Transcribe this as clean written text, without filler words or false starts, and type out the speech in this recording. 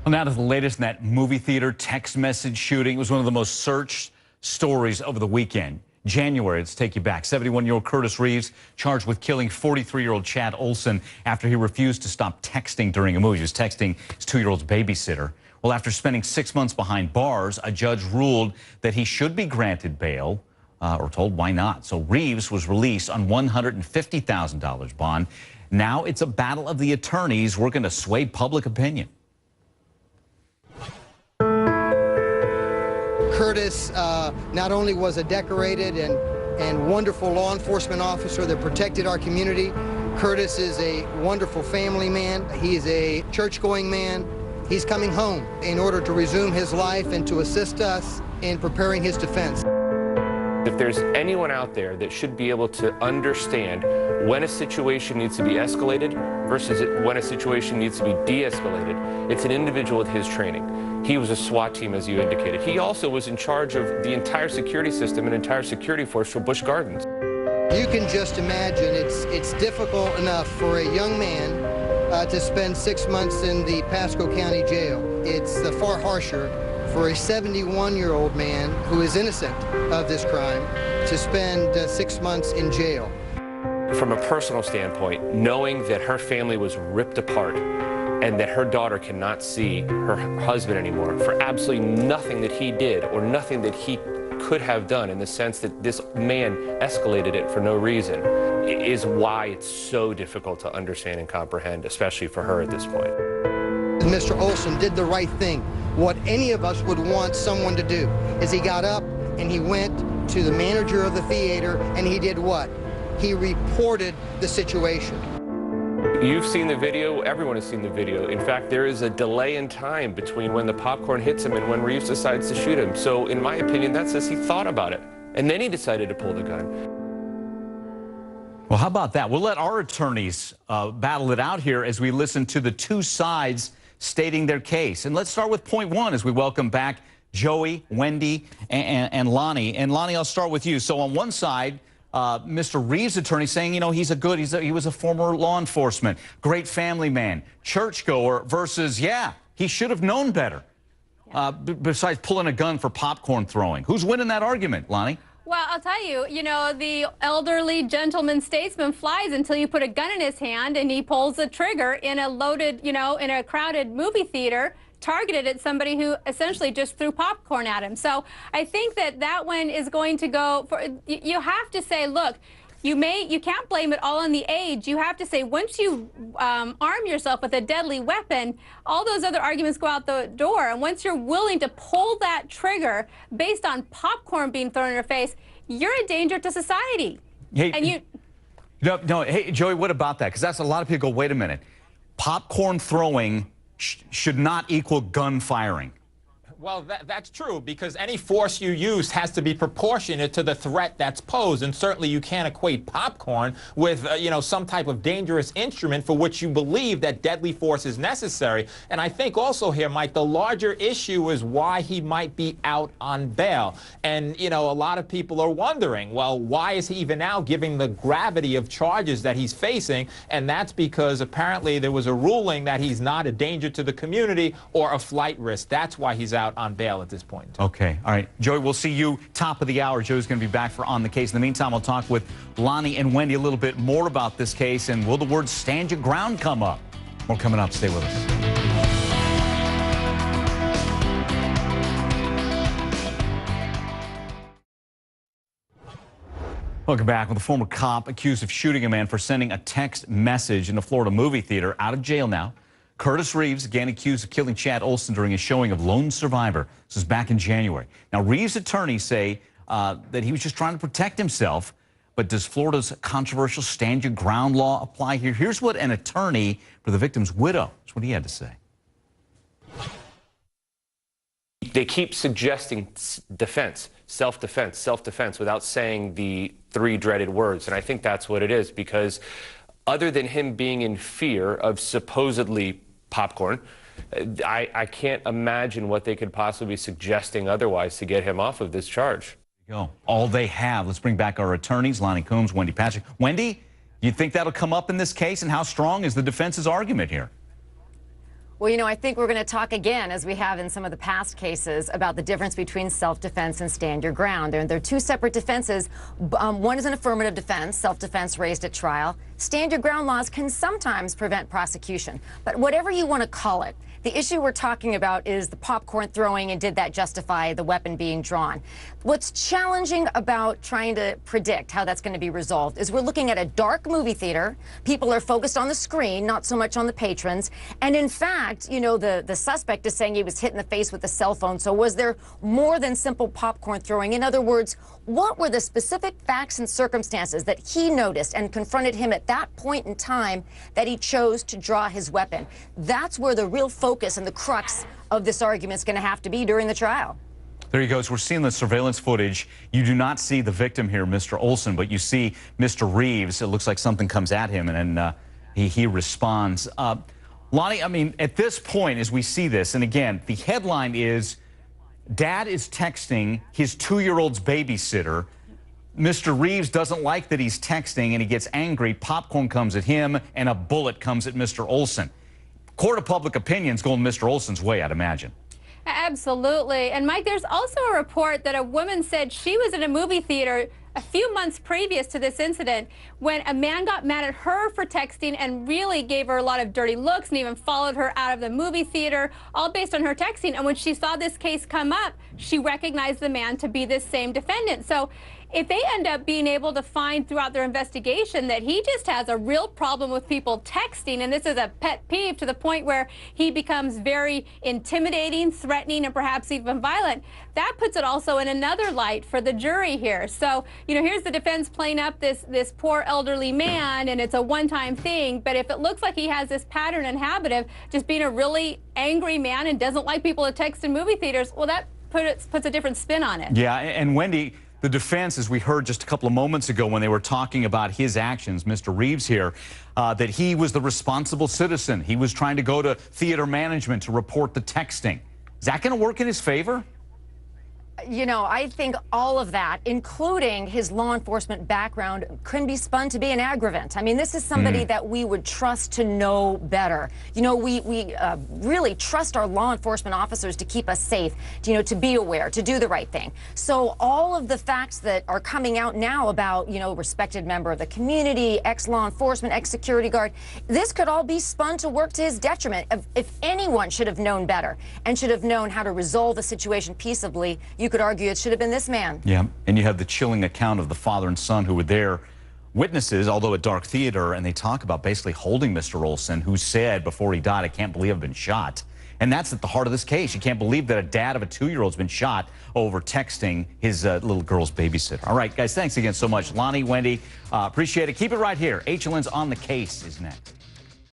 Well, now to the latest in that movie theater text message shooting. It was one of the most searched stories over the weekend. January, let's take you back. 71-year-old Curtis Reeves charged with killing 43-year-old Chad Olson after he refused to stop texting during a movie. He was texting his 2-year-old's babysitter. Well, after spending 6 months behind bars, a judge ruled that he should be granted bail, or told why not. So Reeves was released on $150,000 bond. Now it's a battle of the attorneys working to sway public opinion. Curtis not only was a decorated and wonderful law enforcement officer that protected our community, Curtis is a wonderful family man. He is a church-going man. He's coming home in order to resume his life and to assist us in preparing his defense. If there's anyone out there that should be able to understand when a situation needs to be escalated versus when a situation needs to be de-escalated, it's an individual with his training. He was a SWAT team, as you indicated. He also was in charge of the entire security system and entire security force for Busch Gardens. You can just imagine it's difficult enough for a young man to spend 6 months in the Pasco County Jail. It's far harsher for a 71-year-old man who is innocent of this crime to spend 6 months in jail. From a personal standpoint, knowing that her family was ripped apart and that her daughter cannot see her husband anymore for absolutely nothing that he did or nothing that he could have done, in the sense that this man escalated it for no reason, is why it's so difficult to understand and comprehend, especially for her at this point. Mr. Olson did the right thing. What any of us would want someone to do is he got up and he went to the manager of the theater and he did what? He reported the situation. You've seen the video. Everyone has seen the video. In fact, there is a delay in time between when the popcorn hits him and when Reeves decides to shoot him. So in my opinion, that says he thought about it. And then he decided to pull the gun. Well, how about that? We'll let our attorneys battle it out here as we listen to the two sides stating their case. And let's start with point one as we welcome back Joey, Wendy, and Lonnie. And Lonnie, I'll start with you. So on one side, Mr. Reeves' attorney saying, you know, he was a former law enforcement, great family man, churchgoer, versus, yeah, he should have known better, besides pulling a gun for popcorn throwing. Who's winning that argument, Lonnie? Well, I'll tell you, the elderly gentleman statesman flies until you put a gun in his hand and he pulls the trigger in a loaded, in a crowded movie theater, targeted at somebody who essentially just threw popcorn at him. So I think that one is going to go for, you have to say, look, you can't blame it all on the age. You have to say, once you arm yourself with a deadly weapon, all those other arguments go out the door. And once you're willing to pull that trigger based on popcorn being thrown in your face, you're a danger to society. Hey, and no, hey, Joey, what about that? Because that's a lot of people go, wait a minute, popcorn throwing should not equal gun firing. Well, that's true, because any force you use has to be proportionate to the threat that's posed, and certainly you can't equate popcorn with, some type of dangerous instrument for which you believe that deadly force is necessary. And I think also here, Mike, the larger issue is why he might be out on bail. And, a lot of people are wondering, well, why is he even now giving the gravity of charges that he's facing? And that's because apparently there was a ruling that he's not a danger to the community or a flight risk. That's why he's out on bail at this point. Okay. All right. Joey, we'll see you top of the hour. Joey's going to be back for On the Case. In the meantime, I'll talk with Lonnie and Wendy a little bit more about this case. And will the word stand your ground come up? More coming up. Stay with us. Welcome back. With a former cop accused of shooting a man for sending a text message in a Florida movie theater, out of jail now. Curtis Reeves, again accused of killing Chad Olson during a showing of Lone Survivor. This was back in January. Now, Reeves' attorneys say that he was just trying to protect himself. But does Florida's controversial stand your ground law apply here? Here's what an attorney for the victim's widow, that's what he had to say. They keep suggesting defense, self-defense, self-defense, without saying the three dreaded words. And I think that's what it is, because other than him being in fear of supposedly popcorn, I can't imagine what they could possibly be suggesting otherwise to get him off of this charge. There you go. All they have. Let's bring back our attorneys, Lonnie Coombs, Wendy Patrick. Wendy, you think that'll come up in this case, and how strong is the defense's argument here? Well, you know, I think we're going to talk again, as we have in some of the past cases, about the difference between self-defense and stand your ground. They're two separate defenses. One is an affirmative defense, self-defense raised at trial. Stand your ground laws can sometimes prevent prosecution. But whatever you want to call it, the issue we're talking about is the popcorn throwing, and did that justify the weapon being drawn? What's challenging about trying to predict how that's going to be resolved is we're looking at a dark movie theater. People are focused on the screen, not so much on the patrons. And in fact, you know, the suspect is saying he was hit in the face with a cell phone. So was there more than simple popcorn throwing? In other words, what were the specific facts and circumstances that he noticed and confronted him at that point in time that he chose to draw his weapon? That's where the real focus and the crux of this argument is going to have to be during the trial. There he goes. We're seeing the surveillance footage. You do not see the victim here, Mr. Olson, but you see Mr. Reeves. It looks like something comes at him, and then he responds. Lonnie, I mean, at this point, as we see this, and again, the headline is, Dad is texting his 2-year-old's babysitter. Mr. Reeves doesn't like that he's texting, and he gets angry. Popcorn comes at him, and a bullet comes at Mr. Olson. Court of public opinion's going Mr. Olson's way, I'd imagine. Absolutely. And Mike, there's also a report that a woman said she was in a movie theater a few months previous to this incident when a man got mad at her for texting and really gave her a lot of dirty looks and even followed her out of the movie theater, all based on her texting. And when she saw this case come up, she recognized the man to be this same defendant. So if they end up being able to find throughout their investigation that he just has a real problem with people texting, and this is a pet peeve to the point where he becomes very intimidating, threatening, and perhaps even violent, that puts it also in another light for the jury here. So, you know, here's the defense playing up this poor elderly man, and it's a one-time thing, but if it looks like he has this pattern and habit of just being a really angry man and doesn't like people to text in movie theaters, well, that puts a different spin on it. Yeah, and Wendy, the defense, as we heard just a couple of moments ago when they were talking about his actions, Mr. Reeves here, that he was the responsible citizen. He was trying to go to theater management to report the texting. Is that going to work in his favor? You know, I think all of that, including his law enforcement background, can be spun to be an aggravant. I mean, this is somebody that we would trust to know better. You know, we really trust our law enforcement officers to keep us safe, to be aware, to do the right thing. So all of the facts that are coming out now about, respected member of the community, ex-law enforcement, ex-security guard, this could all be spun to work to his detriment. If anyone should have known better and should have known how to resolve a situation peaceably, you could argue it should have been this man. Yeah, and you have the chilling account of the father and son who were there, witnesses, although at dark theater, and they talk about basically holding Mr. Olson, who said before he died, "I can't believe I've been shot." And that's at the heart of this case. You can't believe that a dad of a 2-year-old's been shot over texting his little girl's babysitter. All right, guys, thanks again so much. Lonnie, Wendy, appreciate it. Keep it right here. HLN's On the Case is next.